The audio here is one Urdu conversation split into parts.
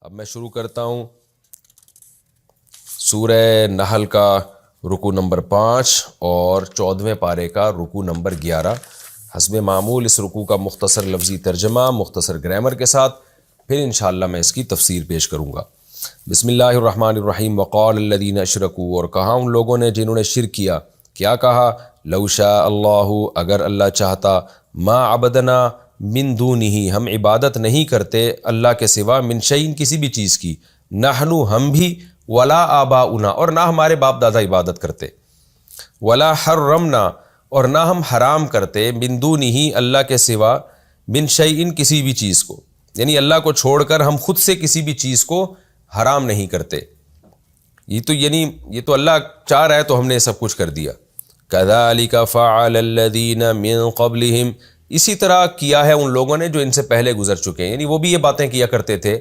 اب میں شروع کرتا ہوں سورہ نحل کا رکوع نمبر 5 اور 14ویں پارے کا رکوع نمبر 11 حسب معمول اس رکوع کا مختصر لفظی ترجمہ مختصر گرامر کے ساتھ، پھر انشاءاللہ میں اس کی تفسیر پیش کروں گا۔ بسم اللہ الرحمن الرحیم۔ وقال الذین اشرکوا، اور کہا ان لوگوں نے جنہوں نے شرک کیا، کیا کہا؟ لو شاء اللہ، اگر اللہ چاہتا، ما عبدنا من دونہ، ہم عبادت نہیں کرتے اللہ کے سوا، من شیء کسی بھی چیز کی، نحن ہم بھی، ولا آباؤنا اور نہ ہمارے باپ دادا عبادت کرتے، ولا حرمنا اور نہ ہم حرام کرتے، من دونہ اللہ کے سوا، من شیء کسی بھی چیز کو، یعنی اللہ کو چھوڑ کر ہم خود سے کسی بھی چیز کو حرام نہیں کرتے۔ یہ تو اللہ چاہ رہا ہے تو ہم نے سب کچھ کر دیا۔ کذالک فعل الذین من قبلہم، اسی طرح کیا ہے ان لوگوں نے جو ان سے پہلے گزر چکے ہیں، یعنی وہ بھی یہ باتیں کیا کرتے تھے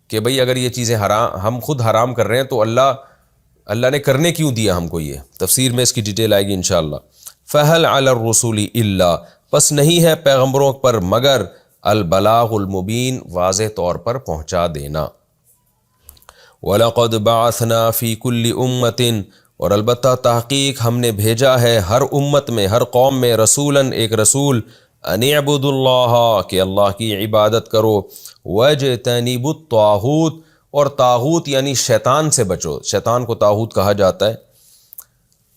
کہ بھئی اگر یہ چیزیں ہم خود حرام کر رہے ہیں تو اللہ نے کرنے کیوں دیا ہم کو یہ؟ تفسیر میں اس کی ڈیٹیل آئے گی انشاءاللہ۔ فہل علی الرسول الا، پس نہیں ہے پیغمبروں پر مگر البلاغ المبین، واضح طور پر پہنچا دینا۔ وَلَقَدْ بَعَثْنَا فِي كُلِّ أُمَّةٍ، اور البتہ تحقیق ہم نے بھیجا ہے ہر امت میں، ہر قوم میں، رسولاً ایک رسول، ان اعبدوا اللہ، کہ اللہ کی عبادت کرو، وَاجْتَنِبُوا الطَّاغُوتَ، اور طاغوت یعنی شیطان سے بچو، شیطان کو طاغوت کہا جاتا ہے۔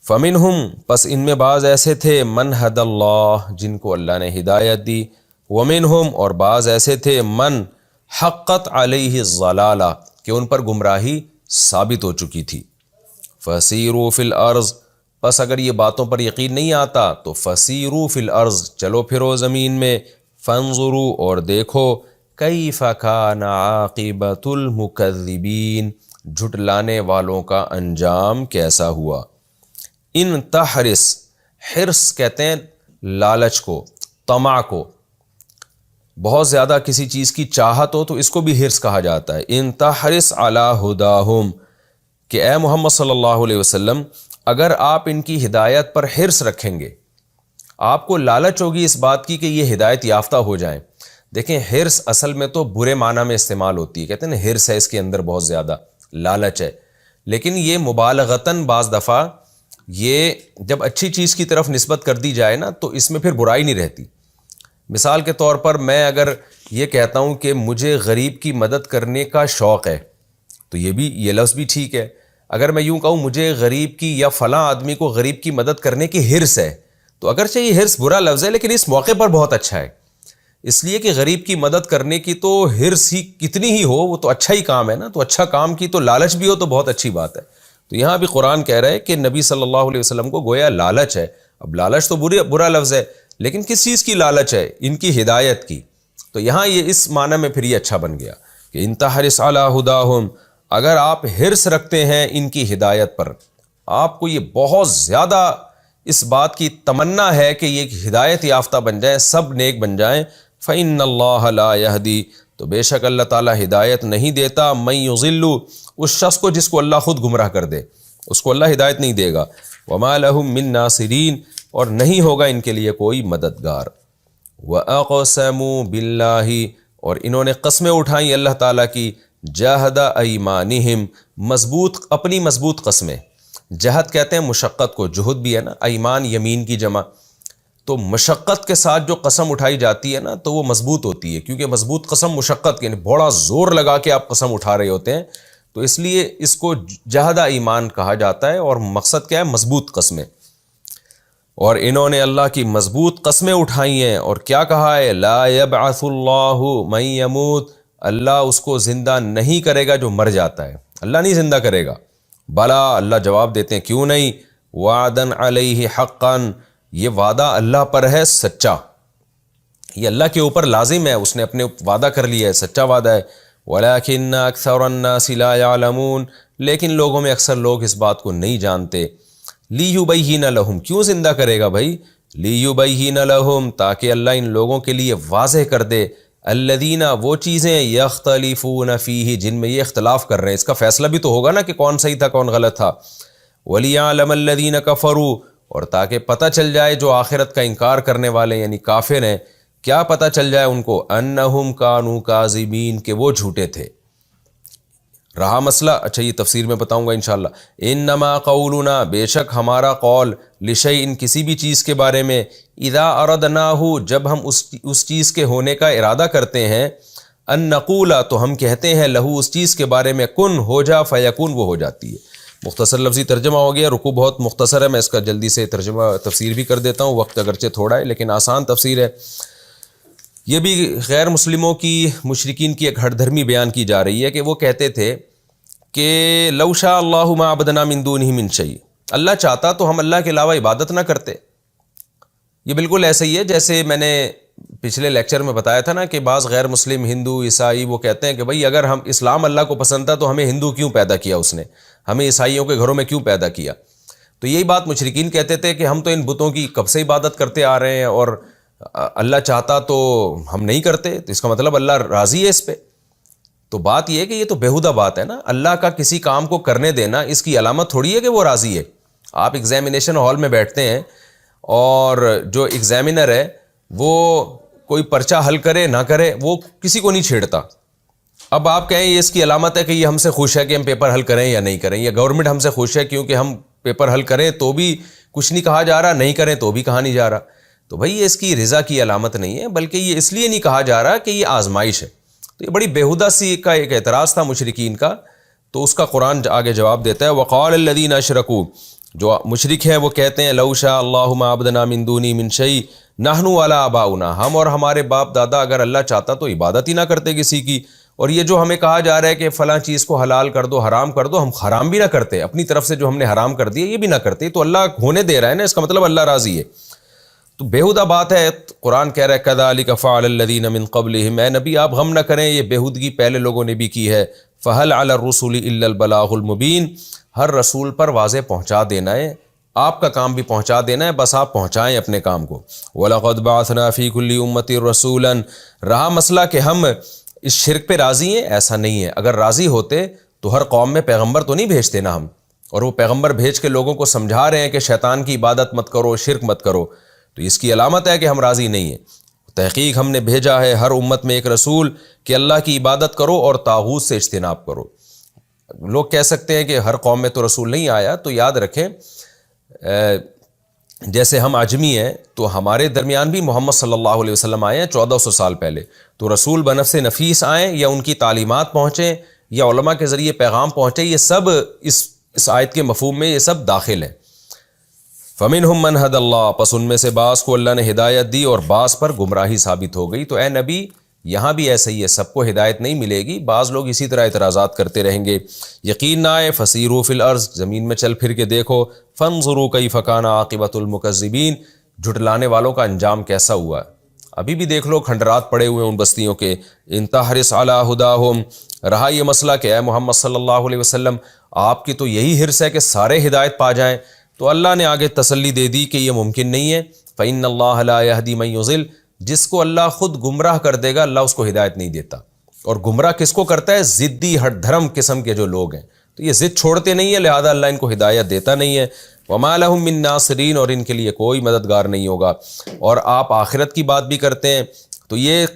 فَمِنْهُمْ، پس ان میں بعض ایسے تھے، من ہدی اللہ، جن کو اللہ نے ہدایت دی، وَمِنْهُمْ، اور بعض ایسے تھے، من حقت علیہ الضلالہ، کہ ان پر گمراہی ثابت ہو چکی تھی۔ فَسِیرُوا فِی الْأَرْضِ، پس اگر یہ باتوں پر یقین نہیں آتا تو فَسِیرُوا فِی الْأَرْضِ، چلو پھرو زمین میں، فَانظُرُوا، اور دیکھو، کیف کان عاقبۃ المکذبین، جھٹلانے والوں کا انجام کیسا ہوا۔ ان تحرس، حرص کہتے ہیں لالچ کو، طمع کو، بہت زیادہ کسی چیز کی چاہت ہو تو اس کو بھی حرص کہا جاتا ہے۔ ان تحرس علی ہداہم، کہ اے محمد صلی اللہ علیہ وسلم اگر آپ ان کی ہدایت پر حرص رکھیں گے، آپ کو لالچ ہوگی اس بات کی کہ یہ ہدایت یافتہ ہو جائیں۔ دیکھیں حرص اصل میں تو برے معنی میں استعمال ہوتی ہے، کہتے ہیں نا حرص ہے اس کے اندر بہت زیادہ، لالچ ہے، لیکن یہ مبالغتاً بعض دفعہ یہ جب اچھی چیز کی طرف نسبت کر دی جائے نا تو اس میں پھر برائی نہیں رہتی۔ مثال کے طور پر میں اگر یہ کہتا ہوں کہ مجھے غریب کی مدد کرنے کا شوق ہے تو یہ لفظ بھی ٹھیک ہے۔ اگر میں یوں کہوں مجھے غریب کی یا فلاں آدمی کو غریب کی مدد کرنے کی حرص ہے، تو اگرچہ یہ حرص برا لفظ ہے لیکن اس موقع پر بہت اچھا ہے، اس لیے کہ غریب کی مدد کرنے کی تو حرص ہی کتنی ہی ہو وہ تو اچھا ہی کام ہے نا، تو اچھا کام کی تو لالچ بھی ہو تو بہت اچھی بات ہے۔ تو یہاں بھی قرآن کہہ رہا ہے کہ نبی صلی اللہ علیہ وسلم کو گویا لالچ ہے۔ اب لالچ تو برا لفظ ہے لیکن کس چیز کی لالچ ہے؟ ان کی ہدایت کی۔ تو یہاں یہ اس معنی میں پھر یہ اچھا بن گیا کہ ان تحرس علی ہداہم، اگر آپ حرص رکھتے ہیں ان کی ہدایت پر، آپ کو یہ بہت زیادہ اس بات کی تمنا ہے کہ یہ ہدایت یافتہ بن جائیں، سب نیک بن جائیں، فإن اللہ لا یہدی، تو بے شک اللہ تعالیٰ ہدایت نہیں دیتا، من یضل، اس شخص کو جس کو اللہ خود گمراہ کر دے، اس کو اللہ ہدایت نہیں دے گا، وما لہم من ناصرین، اور نہیں ہوگا ان کے لیے کوئی مددگار۔ وَأَقْسَمُوا بِاللَّهِ، اور انہوں نے قسمیں اٹھائیں اللہ تعالیٰ کی، جَهْدَ أَيْمَانِهِمْ، اپنی مضبوط قسمیں۔ جہد کہتے ہیں مشقت کو، جہد بھی ہے نا، ایمان یمین کی جمع، تو مشقت کے ساتھ جو قسم اٹھائی جاتی ہے نا تو وہ مضبوط ہوتی ہے، کیونکہ مضبوط قسم مشقت کے، یعنی بڑا زور لگا کے آپ قسم اٹھا رہے ہوتے ہیں، تو اس لیے اس کو جہد ایمان کہا جاتا ہے، اور مقصد کیا ہے؟ مضبوط قسمیں۔ اور انہوں نے اللہ کی مضبوط قسمیں اٹھائی ہیں، اور کیا کہا ہے؟ لا یبعث اللہ من یموت، اللہ اس کو زندہ نہیں کرے گا جو مر جاتا ہے، اللہ نہیں زندہ کرے گا۔ بلا، اللہ جواب دیتے ہیں کیوں نہیں، وعدن علیہ حقا، یہ وعدہ اللہ پر ہے سچا، یہ اللہ کے اوپر لازم ہے، اس نے اپنے وعدہ کر لیا ہے، سچا وعدہ ہے۔ ولیکن اکثر الناس لا یعلمون، لیکن لوگوں میں اکثر لوگ اس بات کو نہیں جانتے۔ لیبین لہم، کیوں زندہ کرے گا بھائی؟ لیبین لہم، تاکہ اللہ ان لوگوں کے لیے واضح کر دے، الذین، وہ چیزیں، یختلفون فیہ، جن میں یہ اختلاف کر رہے ہیں، اس کا فیصلہ بھی تو ہوگا نا کہ کون صحیح تھا کون غلط تھا۔ ولیعلم الذین کفروا، اور تاکہ پتہ چل جائے جو آخرت کا انکار کرنے والے یعنی کافر ہیں، کیا پتہ چل جائے ان کو؟ انہم کانوا کاذبین، کہ وہ جھوٹے تھے۔ رہا مسئلہ، اچھا یہ تفسیر میں بتاؤں گا انشاءاللہ، انما قولنا، بے شک ہمارا قول، لشیء، کسی بھی چیز کے بارے میں، اذا اردناہ، جب ہم اس چیز کے ہونے کا ارادہ کرتے ہیں، ان نقول، تو ہم کہتے ہیں، لہو، اس چیز کے بارے میں، کن، ہو جا، فیکون، وہ ہو جاتی ہے۔ مختصر لفظی ترجمہ ہو گیا، رکوع بہت مختصر ہے، میں اس کا جلدی سے ترجمہ تفسیر بھی کر دیتا ہوں، وقت اگرچہ تھوڑا ہے لیکن آسان تفسیر ہے۔ یہ بھی غیر مسلموں کی، مشرکین کی ایک ہٹ دھرمی بیان کی جا رہی ہے کہ وہ کہتے تھے کہ لو شاء اللہ ما عبدنا من دونہ من شیء، اللہ چاہتا تو ہم اللہ کے علاوہ عبادت نہ کرتے۔ یہ بالکل ایسا ہی ہے جیسے میں نے پچھلے لیکچر میں بتایا تھا نا کہ بعض غیر مسلم، ہندو، عیسائی، وہ کہتے ہیں کہ بھئی اگر ہم اسلام اللہ کو پسند تھا تو ہمیں ہندو کیوں پیدا کیا اس نے، ہمیں عیسائیوں کے گھروں میں کیوں پیدا کیا۔ تو یہی بات مشرکین کہتے تھے کہ ہم تو ان بتوں کی کب سے عبادت کرتے آ رہے ہیں اور اللہ چاہتا تو ہم نہیں کرتے، تو اس کا مطلب اللہ راضی ہے اس پہ۔ تو بات یہ ہے کہ یہ تو بیہودہ بات ہے نا، اللہ کا کسی کام کو کرنے دینا اس کی علامت تھوڑی ہے کہ وہ راضی ہے۔ آپ ایگزامینیشن ہال میں بیٹھتے ہیں اور جو ایگزامینر ہے وہ کوئی پرچہ حل کرے نہ کرے، وہ کسی کو نہیں چھیڑتا۔ اب آپ کہیں یہ اس کی علامت ہے کہ یہ ہم سے خوش ہے کہ ہم پیپر حل کریں یا نہیں کریں، یا گورنمنٹ ہم سے خوش ہے کیونکہ ہم پیپر حل کریں تو بھی کچھ نہیں کہا جا رہا، نہیں کریں تو بھی کہا نہیں جا رہا۔ تو بھئی یہ اس کی رضا کی علامت نہیں ہے، بلکہ یہ اس لیے نہیں کہا جا رہا کہ یہ آزمائش ہے۔ تو یہ بڑی بیہودہ سی کا ایک اعتراض تھا مشرکین کا، تو اس کا قرآن آگے جواب دیتا ہے، وقال الذین اشرکوا، جو مشرک ہیں وہ کہتے ہیں، لو شاء اللہ ما عبدنا من دونہ من شیء نحن ولا آباؤنا، ہم اور ہمارے باپ دادا اگر اللہ چاہتا تو عبادت ہی نہ کرتے کسی کی۔ اور یہ جو ہمیں کہا جا رہا ہے کہ فلاں چیز کو حلال کر دو، حرام کر دو، ہم حرام بھی نہ کرتے، اپنی طرف سے جو ہم نے حرام کر دیا یہ بھی نہ کرتے، تو اللہ ہونے دے رہا ہے نا، اس کا مطلب اللہ راضی ہے۔ تو بیہودہ بات ہے۔ قرآن کہہ رہا ہے کذالک فعل الذین من قبلہم، اے نبی آپ غم نہ کریں، یہ بیہودگی پہلے لوگوں نے بھی کی ہے۔ فہل علی الرسول الا البلاغ المبین، ہر رسول پر واضح پہنچا دینا ہے، آپ کا کام بھی پہنچا دینا ہے، بس آپ پہنچائیں اپنے کام کو۔ وَلَقَدْ بَعَثْنَا فِي كُلِّ أُمَّةٍ رَسُولًا، رہا مسئلہ کہ ہم اس شرک پہ راضی ہیں، ایسا نہیں ہے۔ اگر راضی ہوتے تو ہر قوم میں پیغمبر تو نہیں بھیجتے نا ہم، اور وہ پیغمبر بھیج کے لوگوں کو سمجھا رہے ہیں کہ شیطان کی عبادت مت کرو، شرک مت کرو، تو اس کی علامت ہے کہ ہم راضی نہیں ہیں۔ تحقیق ہم نے بھیجا ہے ہر امت میں ایک رسول کہ اللہ کی عبادت کرو اور طاغوت سے اجتناب کرو۔ لوگ کہہ سکتے ہیں کہ ہر قوم میں تو رسول نہیں آیا، تو یاد رکھیں جیسے ہم عجمی ہیں تو ہمارے درمیان بھی محمد صلی اللہ علیہ وسلم آئے ہیں 1400 سال پہلے، تو رسول بنفس نفیس آئیں یا ان کی تعلیمات پہنچیں یا علماء کے ذریعے پیغام پہنچے، یہ سب اس آیت کے مفہوم میں یہ سب داخل ہیں۔ فَمِنْهُمْ مَنْ هَدَى اللَّهُ، پس ان میں سے بعض کو اللہ نے ہدایت دی اور بعض پر گمراہی ثابت ہو گئی۔ تو اے نبی یہاں بھی ایسا ہی ہے، سب کو ہدایت نہیں ملے گی، بعض لوگ اسی طرح اعتراضات کرتے رہیں گے۔ یقین نہ آئے فسیروا فی الارض، زمین میں چل پھر کے دیکھو، فانظروا کیف کان عاقبۃ المکذبین، جھٹلانے والوں کا انجام کیسا ہوا۔ ابھی بھی دیکھ لو کھنڈرات پڑے ہوئے ان بستیوں کے۔ ان تحرص علی ہداہم، رہا یہ مسئلہ کہ اے محمد صلی اللہ علیہ وسلم آپ کی تو یہی حرص ہے کہ سارے ہدایت پا جائیں، تو اللہ نے آگے تسلی دے دی کہ یہ ممکن نہیں ہے۔ فإن اللہ لا یہدی من یضل، جس کو اللہ خود گمراہ کر دے گا اللہ اس کو ہدایت نہیں دیتا۔ اور گمراہ کس کو کرتا ہے؟ ضدی ہٹ دھرم قسم کے جو لوگ ہیں، تو یہ ضد چھوڑتے نہیں ہیں، لہذا اللہ ان کو ہدایت دیتا نہیں ہے۔ وما لهم من ناصرین، اور ان کے لیے کوئی مددگار نہیں ہوگا۔ اور آپ آخرت کی بات بھی کرتے ہیں تو یہ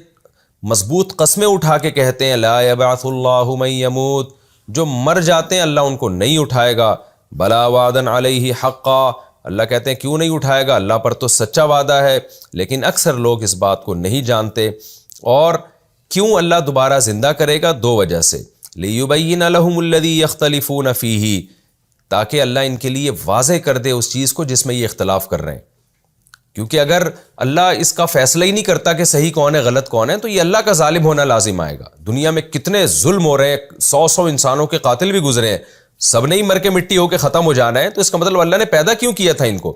مضبوط قسمیں اٹھا کے کہتے ہیں لا یبعث اللہ من یموت، جو مر جاتے ہیں اللہ ان کو نہیں اٹھائے گا۔ بلا وعدا علیہ حقا، اللہ کہتے ہیں کیوں نہیں اٹھائے گا، اللہ پر تو سچا وعدہ ہے، لیکن اکثر لوگ اس بات کو نہیں جانتے۔ اور کیوں اللہ دوبارہ زندہ کرے گا؟ دو وجہ سے، لیبین لہم الذی یختلفون فیہ، تاکہ اللہ ان کے لیے واضح کر دے اس چیز کو جس میں یہ اختلاف کر رہے ہیں۔ کیونکہ اگر اللہ اس کا فیصلہ ہی نہیں کرتا کہ صحیح کون ہے غلط کون ہے، تو یہ اللہ کا ظالم ہونا لازم آئے گا۔ دنیا میں کتنے ظلم ہو رہے ہیں، 100 انسانوں کے قاتل بھی گزرے ہیں، سب نے ہی مر کے مٹی ہو کے ختم ہو جانا ہے، تو اس کا مطلب اللہ نے پیدا کیوں کیا تھا ان کو؟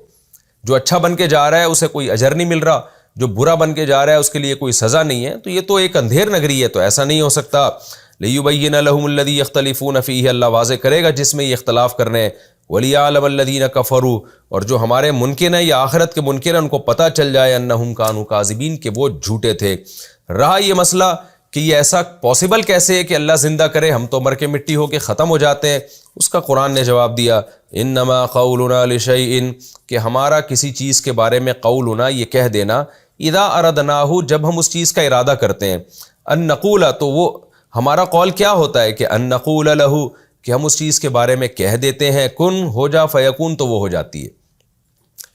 جو اچھا بن کے جا رہا ہے اسے کوئی اجر نہیں مل رہا، جو برا بن کے جا رہا ہے اس کے لیے کوئی سزا نہیں ہے، تو یہ تو ایک اندھیر نگری ہے، تو ایسا نہیں ہو سکتا۔ لیبین لہم الذی یختلفون فیہ، اللہ واضح کرے گا جس میں یہ اختلاف کر رہے ہیں۔ ولیعلم الذین کفروا، اور جو ہمارے منکر ہیں یا آخرت کے منکر ہیں ان کو پتہ چل جائے انہم کانوا کاذبین، کہ وہ جھوٹے تھے۔ رہا یہ مسئلہ کہ یہ ایسا پاسبل کیسے ہے کہ اللہ زندہ کرے، ہم تو مر کے مٹی ہو کے ختم ہو جاتے ہیں، اس کا قرآن نے جواب دیا انما قولنا لشیء، کہ ہمارا کسی چیز کے بارے میں قولنا یہ کہہ دینا، اذا اردناہ، جب ہم اس چیز کا ارادہ کرتے ہیں، ان نقول، تو وہ ہمارا قول کیا ہوتا ہے کہ ان نقول لہو، کہ ہم اس چیز کے بارے میں کہہ دیتے ہیں کن ہو جا فیکون، تو وہ ہو جاتی ہے،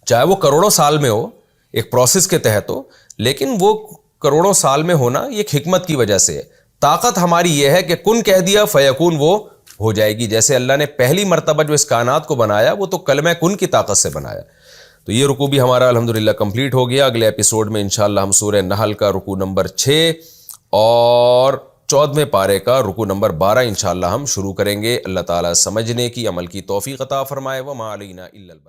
چاہے وہ کروڑوں سال میں ہو، ایک پروسیس کے تحت ہو، لیکن وہ کروڑوں سال میں ہونا یہ ایک حکمت کی وجہ سے ہے۔ طاقت ہماری یہ ہے کہ کن کہہ دیا فیکون وہ ہو جائے گی۔ جیسے اللہ نے پہلی مرتبہ جو اس کائنات کو بنایا وہ تو کلمہ کن کی طاقت سے بنایا۔ تو یہ رکوع بھی ہمارا الحمدللہ کمپلیٹ ہو گیا۔ اگلے ایپیسوڈ میں انشاءاللہ ہم سورہ نحل کا رکوع نمبر 6 اور 14ویں پارے کا رکوع نمبر 12 انشاءاللہ ہم شروع کریں گے۔ اللہ تعالیٰ سمجھنے کی، عمل کی توفیق عطا فرمائے۔ وما علینا الا البلاغ۔